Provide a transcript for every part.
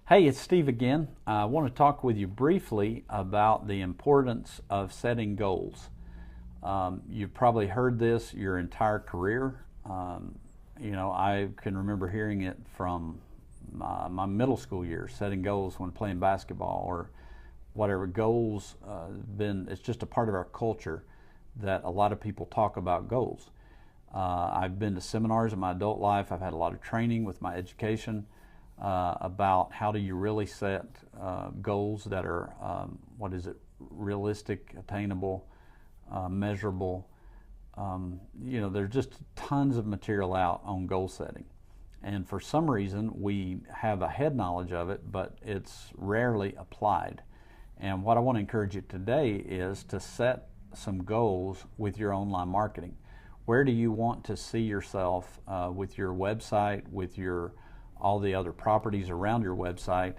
Hey, it's Steve again. I want to talk with you briefly about the importance of setting goals. You've probably heard this your entire career. I can remember hearing it from my middle school years, setting goals when playing basketball or whatever. Goals it's just a part of our culture that a lot of people talk about goals. I've been to seminars in my adult life. I've had a lot of training with my education about how do you really set goals that are, realistic, attainable, measurable. There's just tons of material out on goal setting. And for some reason, we have a head knowledge of it, but it's rarely applied. And what I want to encourage you today is to set some goals with your online marketing. Where do you want to see yourself with your website, with all the other properties around your website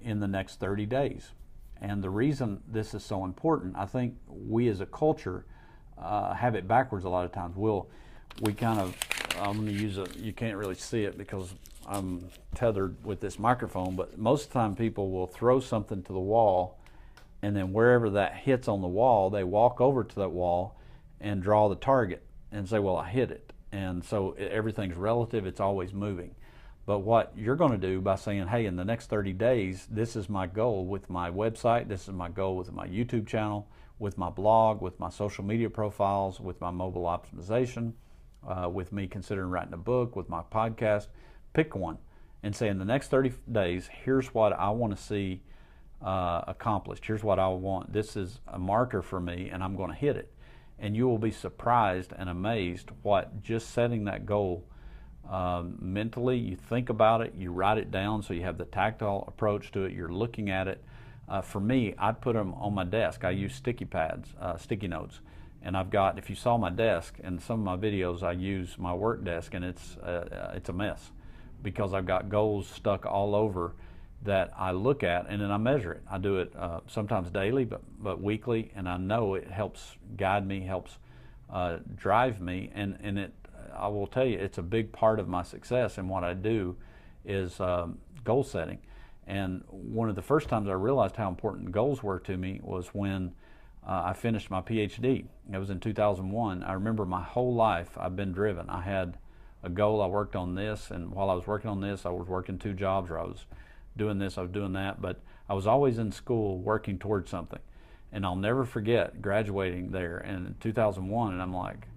in the next 30 days? And the reason this is so important, I think we as a culture have it backwards a lot of times. I'm going to use you can't really see it because I'm tethered with this microphone, but most of the time people will throw something to the wall, and then wherever that hits on the wall, they walk over to that wall and draw the target and say, well, I hit it. And so everything's relative, it's always moving. But what you're going to do by saying, hey, in the next 30 days, this is my goal with my website, this is my goal with my YouTube channel, with my blog, with my social media profiles, with my mobile optimization, with me considering writing a book, with my podcast, pick one and say, in the next 30 days, here's what I want to see accomplished. Here's what I want. This is a marker for me, and I'm going to hit it. And you will be surprised and amazed what just setting that goal mentally, you think about it, you write it down so you have the tactile approach to it, you're looking at it. For me, I put them on my desk. I use sticky pads, sticky notes. And I've got, if you saw my desk and some of my videos, I use my work desk, and it's a mess because I've got goals stuck all over that I look at, and then I measure it. I do it sometimes daily, but weekly, and I know it helps guide me, helps drive me, and I will tell you, it's a big part of my success in what I do is goal setting. And one of the first times I realized how important goals were to me was when I finished my PhD. It was in 2001. I remember my whole life I've been driven. I had a goal, I worked on this, and while I was working on this, I was working two jobs, or I was doing this, I was doing that, but I was always in school working towards something. And I'll never forget graduating there in 2001, and I'm like,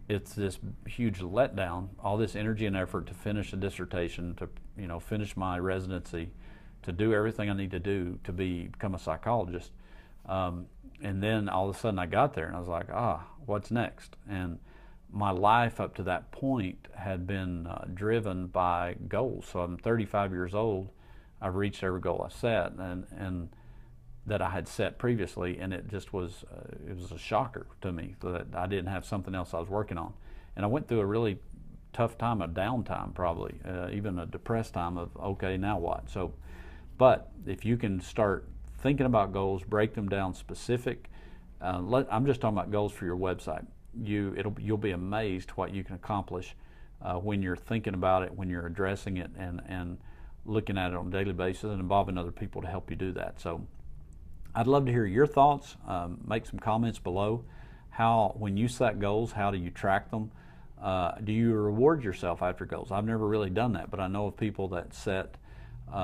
it's this huge letdown, all this energy and effort to finish a dissertation, to finish my residency, to do everything I need to do to become a psychologist. And then all of a sudden I got there and I was like, what's next? And my life up to that point had been driven by goals. So I'm 35 years old. I've reached every goal I set and that I had set previously, and it just was it was a shocker to me that I didn't have something else I was working on. And I went through a really tough time, a downtime probably, even a depressed time of, okay, now what? So, but if you can start thinking about goals, break them down specific, I'm just talking about goals for your website. You'll be amazed what you can accomplish when you're thinking about it, when you're addressing it, and looking at it on a daily basis and involving other people to help you do that. So I'd love to hear your thoughts. Make some comments below. When you set goals, how do you track them? Do you reward yourself after goals? I've never really done that, but I know of people that set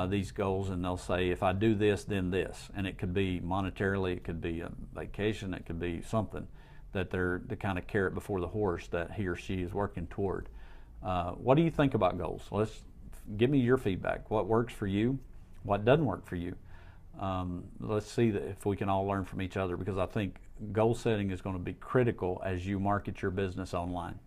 these goals and they'll say, if I do this, then this. And it could be monetarily, it could be a vacation, it could be something that they're the kind of carrot before the horse that he or she is working toward. What do you think about goals? Give me your feedback. What works for you? What doesn't work for you? Let's see if we can all learn from each other, because I think goal setting is going to be critical as you market your business online.